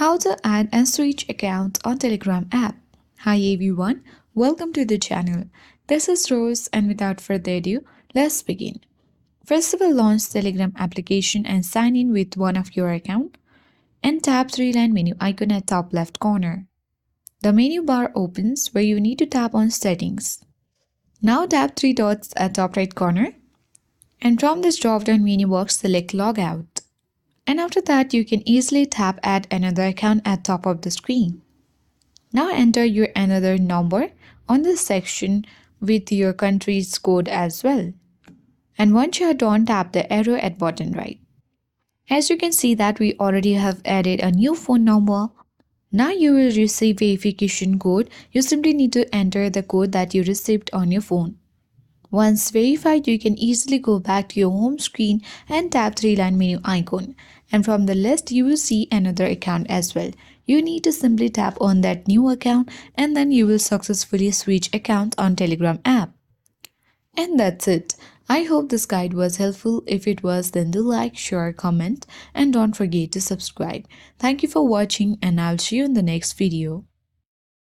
How to add and switch accounts on Telegram app. Hi everyone, welcome to the channel. This is Rose and without further ado, let's begin. First of all, launch Telegram application and sign in with one of your account and tap three-line menu icon at top left corner. The menu bar opens where you need to tap on settings. Now tap three dots at top right corner and from this drop-down menu box select logout. And after that, you can easily tap add another account at top of the screen. Now enter your another number on this section with your country's code as well. And once you are done, tap the arrow at bottom right. As you can see that we already have added a new phone number. Now you will receive verification code. You simply need to enter the code that you received on your phone. Once verified, you can easily go back to your home screen and tap three-line menu icon. And from the list, you will see another account as well. You need to simply tap on that new account and then you will successfully switch accounts on Telegram app. And that's it. I hope this guide was helpful. If it was, then do like, share, comment, and don't forget to subscribe. Thank you for watching and I'll see you in the next video.